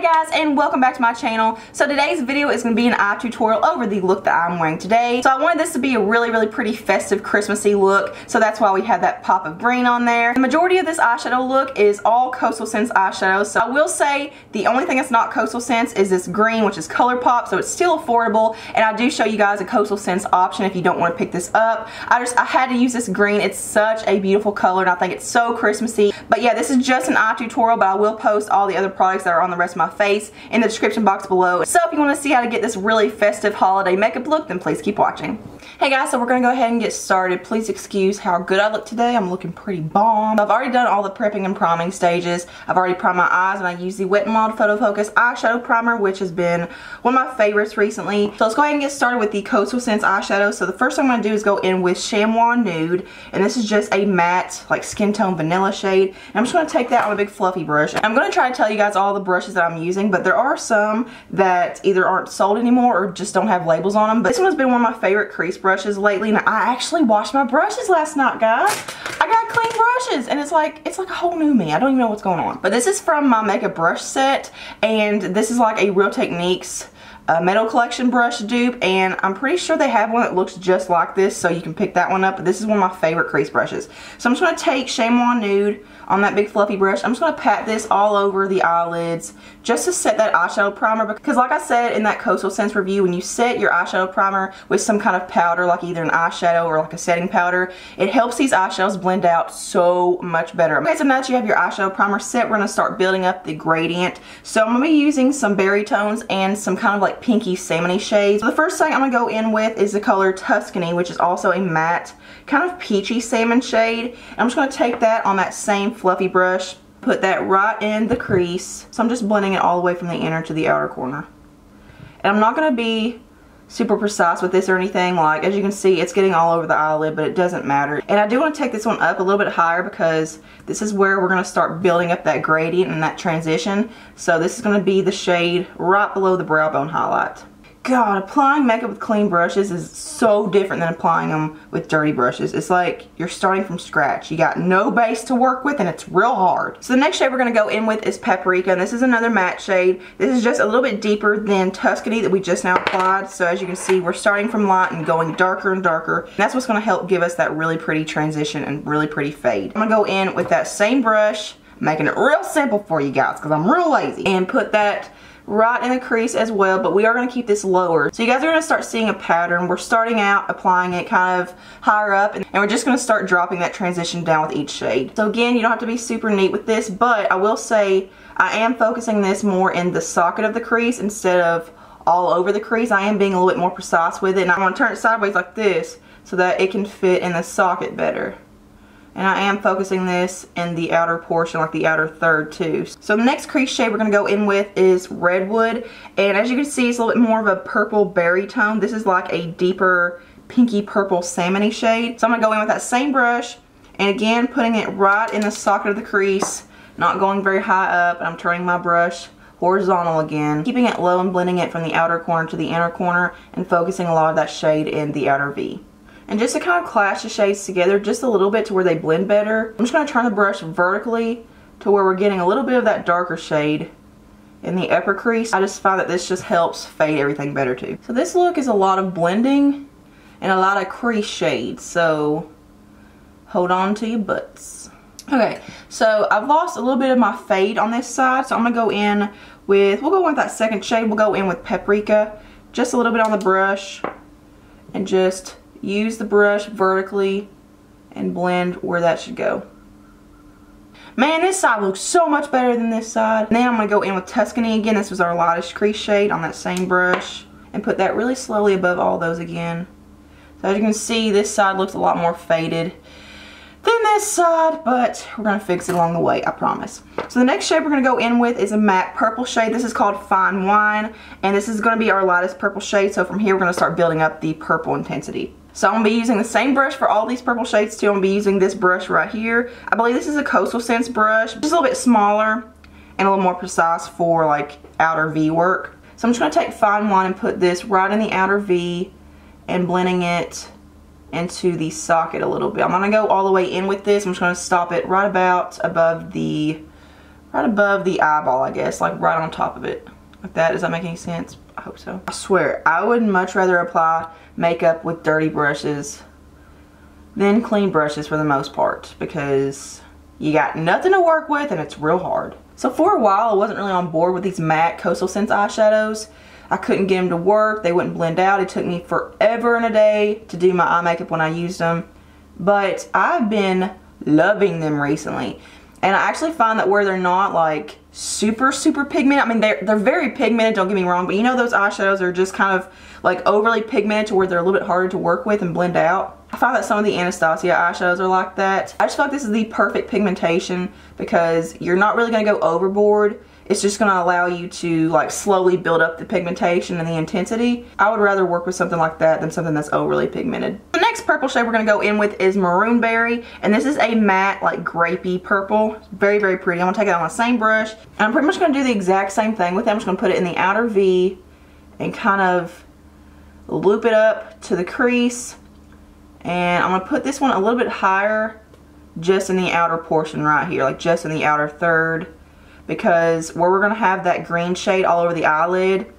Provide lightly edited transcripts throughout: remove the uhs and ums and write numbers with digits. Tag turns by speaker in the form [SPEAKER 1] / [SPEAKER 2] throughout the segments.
[SPEAKER 1] Hey guys, and welcome back to my channel. So today's video is going to be an eye tutorial over the look that I'm wearing today. So I wanted this to be a really pretty festive Christmassy look, so that's why we have that pop of green on there. The majority of this eyeshadow look is all Coastal Scents eyeshadows, so I will say the only thing that's not Coastal Scents is this green, which is Colourpop, so it's still affordable, and I do show you guys a Coastal Scents option if you don't want to pick this up. I had to use this green. It's such a beautiful color, and I think it's so Christmassy. But yeah, this is just an eye tutorial, but I will post all the other products that are on the rest of my face in the description box below. So if you want to see how to get this really festive holiday makeup look, then please keep watching. Hey guys, so we're going to go ahead and get started. Please excuse how good I look today. I'm looking pretty bomb. I've already done all the prepping and priming stages. I've already primed my eyes, and I use the Wet n Wild Photo Focus eyeshadow primer, which has been one of my favorites recently. So let's go ahead and get started with the Coastal Scents eyeshadow. So the first thing I'm going to do is go in with Chamois Nude, and this is just a matte, like skin tone vanilla shade. And I'm just going to take that on a big fluffy brush. I'm going to try to tell you guys all the brushes that I'm using, but there are some that either aren't sold anymore or just don't have labels on them. But this one has been one of my favorite crease brushes lately, and I actually washed my brushes last night, guys. I got clean brushes, and it's like a whole new me. I don't even know what's going on. But this is from my makeup brush set, and this is like a Real Techniques Metal Collection brush dupe, and I'm pretty sure they have one that looks just like this, so you can pick that one up. But this is one of my favorite crease brushes. So I'm just going to take Chamois Nude on that big fluffy brush. I'm just going to pat this all over the eyelids just to set that eyeshadow primer, because like I said in that Coastal Scents review, when you set your eyeshadow primer with some kind of powder, like either an eyeshadow or like a setting powder, it helps these eyeshadows blend out so much better. Okay, so now that you have your eyeshadow primer set, we're going to start building up the gradient. So I'm going to be using some berry tones and some kind of like pinky salmon-y shades. So the first thing I'm going to go in with is the color Tuscany, which is also a matte kind of peachy salmon shade. And I'm just going to take that on that same fluffy brush, put that right in the crease. So I'm just blending it all the way from the inner to the outer corner. And I'm not going to be super precise with this or anything. Like, as you can see, it's getting all over the eyelid, but it doesn't matter. And I do want to take this one up a little bit higher, because this is where we're going to start building up that gradient and that transition. So this is going to be the shade right below the brow bone highlight. God, applying makeup with clean brushes is so different than applying them with dirty brushes. It's like you're starting from scratch. You got no base to work with, and it's real hard. So the next shade we're going to go in with is Paprika, and this is another matte shade. This is just a little bit deeper than Tuscany that we just now applied. So as you can see, we're starting from light and going darker and darker. And that's what's going to help give us that really pretty transition and really pretty fade. I'm going to go in with that same brush, making it real simple for you guys because I'm real lazy, and put that right in the crease as well, but we are going to keep this lower. So you guys are going to start seeing a pattern. We're starting out applying it kind of higher up, and we're just going to start dropping that transition down with each shade. So again, you don't have to be super neat with this, but I will say I am focusing this more in the socket of the crease instead of all over the crease. I am being a little bit more precise with it, and I'm going to turn it sideways like this so that it can fit in the socket better. And I am focusing this in the outer portion, like the outer third too. So the next crease shade we're going to go in with is Redwood. And as you can see, it's a little bit more of a purple berry tone. This is like a deeper pinky purple salmony shade. So I'm going to go in with that same brush, and again putting it right in the socket of the crease, not going very high up. And I'm turning my brush horizontal again, keeping it low and blending it from the outer corner to the inner corner, and focusing a lot of that shade in the outer V. And just to kind of clash the shades together just a little bit to where they blend better, I'm just going to turn the brush vertically to where we're getting a little bit of that darker shade in the upper crease. I just find that this just helps fade everything better too. So this look is a lot of blending and a lot of crease shades, so hold on to your butts. Okay, so I've lost a little bit of my fade on this side, so I'm going to go in with, we'll go in with that second shade, we'll go in with Paprika, just a little bit on the brush, and just use the brush vertically and blend where that should go. Man, this side looks so much better than this side. And then I'm going to go in with Tuscany again. This was our lightest crease shade on that same brush, and put that really slowly above all those again. So as you can see, this side looks a lot more faded than this side, but we're going to fix it along the way, I promise. So the next shade we're going to go in with is a matte purple shade. This is called Fine Wine, and this is going to be our lightest purple shade. So from here, we're going to start building up the purple intensity. So I'm going to be using the same brush for all these purple shades too. I'm going to be using this brush right here. I believe this is a Coastal Scents brush, just a little bit smaller and a little more precise for like outer V work. So I'm just going to take Fine Wine and put this right in the outer V and blending it into the socket a little bit. I'm going to go all the way in with this. I'm just going to stop it right about above the right above the eyeball, I guess, like right on top of it. Like that. Does that make any sense? I hope so. I swear, I would much rather apply makeup with dirty brushes than clean brushes for the most part, because you got nothing to work with and it's real hard. So for a while, I wasn't really on board with these matte Coastal Scents eyeshadows. I couldn't get them to work. They wouldn't blend out. It took me forever and a day to do my eye makeup when I used them. But I've been loving them recently. And I actually find that where they're not like super pigmented, I mean they're very pigmented, don't get me wrong, but you know those eyeshadows are just kind of like overly pigmented to where they're a little bit harder to work with and blend out. I find that some of the Anastasia eyeshadows are like that. I just feel like this is the perfect pigmentation because you're not really going to go overboard. It's just going to allow you to like slowly build up the pigmentation and the intensity. I would rather work with something like that than something that's overly pigmented. The next purple shade we're going to go in with is Maroon Berry, and this is a matte like grapey purple. It's very pretty. I'm going to take it on the same brush, and I'm pretty much going to do the exact same thing with it. I'm just going to put it in the outer V and kind of loop it up to the crease, and I'm going to put this one a little bit higher just in the outer portion right here, like just in the outer third, because where we're going to have that green shade all over the eyelid,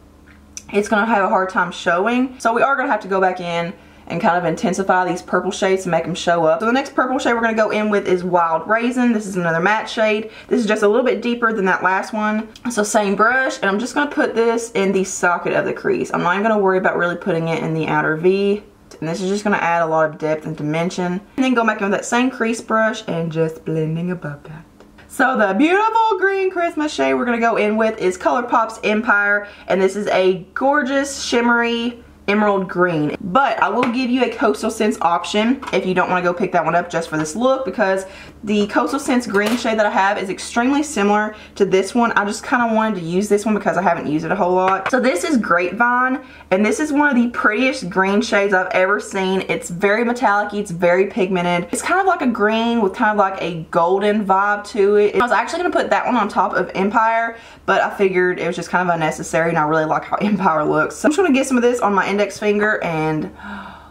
[SPEAKER 1] it's going to have a hard time showing. So we are going to have to go back in and kind of intensify these purple shades to make them show up. So the next purple shade we're going to go in with is Wild Raisin. This is another matte shade. This is just a little bit deeper than that last one. So same brush, and I'm just going to put this in the socket of the crease. I'm not even going to worry about really putting it in the outer V. And this is just going to add a lot of depth and dimension. And then go back in with that same crease brush and just blending above that. So the beautiful green Christmas shade we're going to go in with is Colourpop's Empire. And this is a gorgeous shimmery emerald green, but I will give you a Coastal Scents option if you don't want to go pick that one up just for this look, because the Coastal Scents green shade that I have is extremely similar to this one. I just kind of wanted to use this one because I haven't used it a whole lot. So this is Grapevine, and this is one of the prettiest green shades I've ever seen. It's very metallic-y, it's very pigmented. It's kind of like a green with kind of like a golden vibe to it. I was actually going to put that one on top of Empire, but I figured it was just kind of unnecessary, and I really like how Empire looks. So I'm just going to get some of this on my index finger, and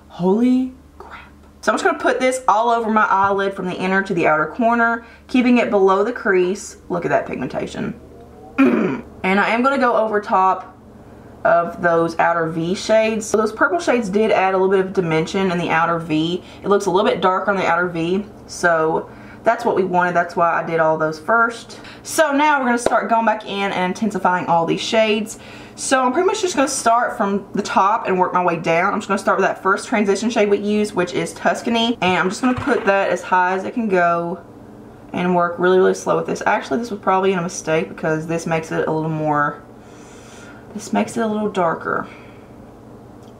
[SPEAKER 1] holy crap. So I'm just going to put this all over my eyelid from the inner to the outer corner, keeping it below the crease. Look at that pigmentation. And I am going to go over top of those outer V shades. So those purple shades did add a little bit of dimension in the outer V. It looks a little bit darker on the outer V, so that's what we wanted. That's why I did all those first. So now we're going to start going back in and intensifying all these shades. So I'm pretty much just going to start from the top and work my way down. I'm just going to start with that first transition shade we used, which is Tuscany. And I'm just going to put that as high as it can go and work really slow with this. Actually, this was probably a mistake because this makes it a little more, this makes it a little darker.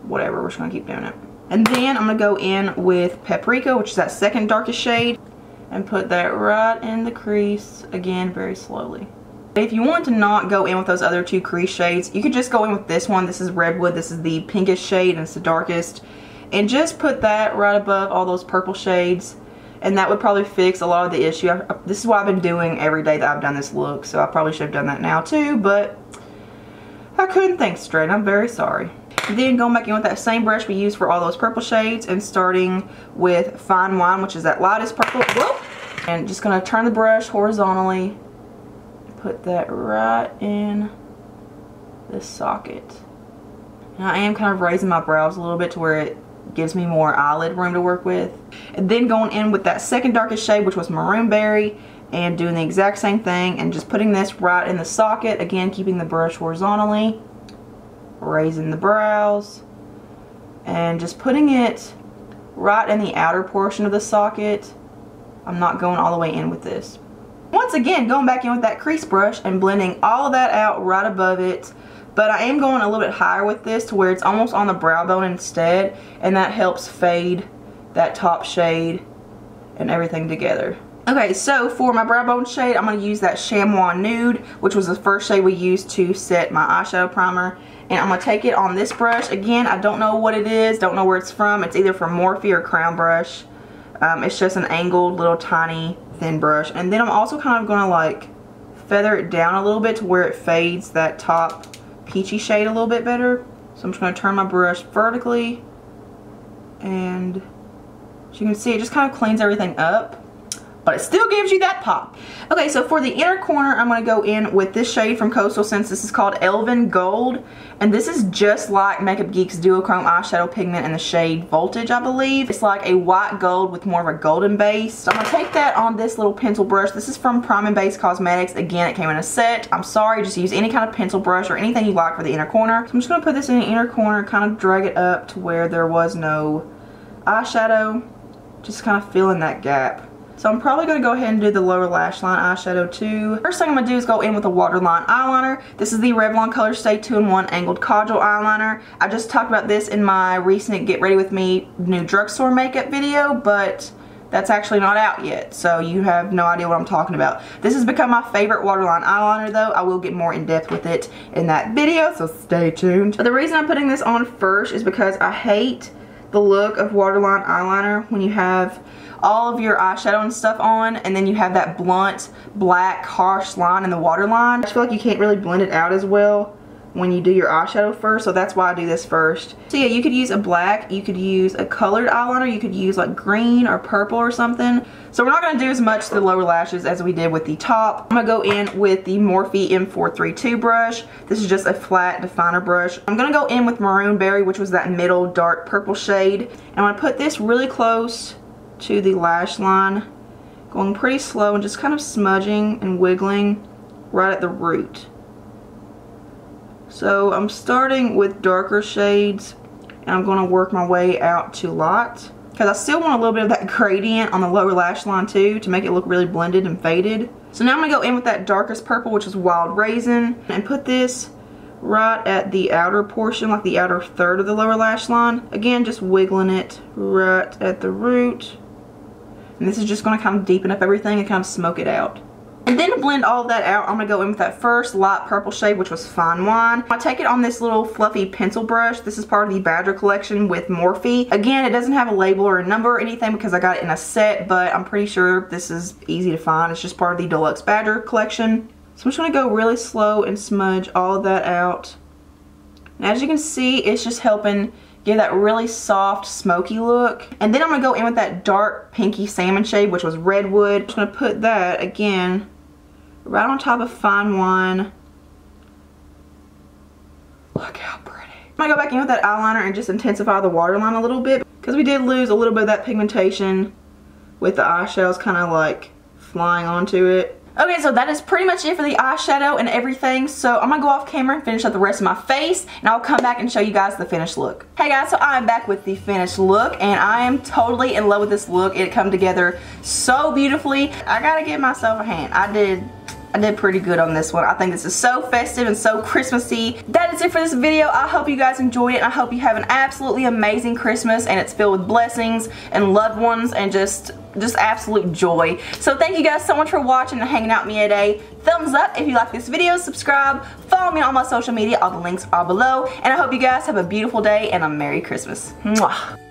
[SPEAKER 1] Whatever, we're just going to keep doing it. And then I'm going to go in with Paprika, which is that second darkest shade, and put that right in the crease, again, very slowly. If you want to not go in with those other two crease shades, you could just go in with this one. This is Redwood. This is the pinkish shade, and it's the darkest. And just put that right above all those purple shades, and that would probably fix a lot of the issue. This is what I've been doing every day that I've done this look, so I probably should have done that now too, but I couldn't think straight. I'm very sorry. And then going back in with that same brush we used for all those purple shades, and starting with Fine Wine, which is that lightest purple. Whoop! And just going to turn the brush horizontally. Put that right in this socket. And I am kind of raising my brows a little bit to where it gives me more eyelid room to work with. And then going in with that second darkest shade, which was Maroon Berry, and doing the exact same thing and just putting this right in the socket. Again, keeping the brush horizontally, raising the brows, and just putting it right in the outer portion of the socket. I'm not going all the way in with this. Once again, going back in with that crease brush and blending all of that out right above it. But I am going a little bit higher with this to where it's almost on the brow bone instead, and that helps fade that top shade and everything together. Okay, so for my brow bone shade, I'm going to use that Chamois Nude, which was the first shade we used to set my eyeshadow primer. And I'm going to take it on this brush. Again, I don't know what it is, don't know where it's from. It's either from Morphe or Crown Brush. It's just an angled little tiny thin brush. And then I'm also kind of going to like feather it down a little bit to where it fades that top peachy shade a little bit better. So I'm just going to turn my brush vertically, and as you can see, it just kind of cleans everything up. but it still gives you that pop. Okay, so for the inner corner, I'm going to go in with this shade from Coastal Scents. This is called Elven Gold, and this is just like Makeup Geek's Duochrome eyeshadow pigment in the shade Voltage, I believe. It's like a white gold with more of a golden base. So I'm going to take that on this little pencil brush. This is from Prime and Base Cosmetics. Again, it came in a set. I'm sorry, just use any kind of pencil brush or anything you like for the inner corner. So I'm just going to put this in the inner corner, kind of drag it up to where there was no eyeshadow. Just kind of fill in that gap. So I'm probably going to go ahead and do the lower lash line eyeshadow too. First thing I'm going to do is go in with a waterline eyeliner. This is the Revlon Color Stay 2-in-1 Angled Cajal Eyeliner. I just talked about this in my recent Get Ready With Me new drugstore makeup video, but that's actually not out yet, so you have no idea what I'm talking about. This has become my favorite waterline eyeliner though. I will get more in depth with it in that video, so stay tuned. But the reason I'm putting this on first is because I hate the look of waterline eyeliner when you have all of your eyeshadow and stuff on and then you have that blunt black harsh line in the waterline. I just feel like you can't really blend it out as well when you do your eyeshadow first, so that's why I do this first. So yeah, you could use a black, you could use a colored eyeliner, you could use like green or purple or something. So we're not going to do as much to the lower lashes as we did with the top. I'm going to go in with the Morphe M432 brush. This is just a flat definer brush. I'm going to go in with Maroon Berry, which was that middle dark purple shade. And I'm going to put this really close to the lash line, going pretty slow and just kind of smudging and wiggling right at the root. So I'm starting with darker shades and I'm going to work my way out to light because I still want a little bit of that gradient on the lower lash line too to make it look really blended and faded. So now I'm going to go in with that darkest purple, which is Wild Raisin, and put this right at the outer portion, like the outer third of the lower lash line. Again, just wiggling it right at the root. And this is just going to kind of deepen up everything and kind of smoke it out. And then to blend all of that out, I'm going to go in with that first light purple shade, which was Fine Wine. I take it on this little fluffy pencil brush. This is part of the Badger collection with Morphe. Again, it doesn't have a label or a number or anything because I got it in a set, but I'm pretty sure this is easy to find. It's just part of the Deluxe Badger collection. So I'm just going to go really slow and smudge all of that out. And as you can see, it's just helping give that really soft, smoky look. And then I'm going to go in with that dark pinky salmon shade, which was Redwood. I'm just going to put that, again, right on top of Fine Wine. Look how pretty. I'm going to go back in with that eyeliner and just intensify the waterline a little bit, because we did lose a little bit of that pigmentation with the eyeshadows kind of like flying onto it. Okay, so that is pretty much it for the eyeshadow and everything. So I'm going to go off camera and finish up the rest of my face, and I'll come back and show you guys the finished look. Hey guys, so I'm back with the finished look, and I am totally in love with this look. It come together so beautifully. I gotta give myself a hand. I did pretty good on this one. I think this is so festive and so Christmassy. That is it for this video. I hope you guys enjoyed it, and I hope you have an absolutely amazing Christmas, and it's filled with blessings and loved ones and just absolute joy. So thank you guys so much for watching and hanging out with me today. Thumbs up if you like this video, subscribe, follow me on all my social media, all the links are below, and I hope you guys have a beautiful day and a Merry Christmas. Mwah.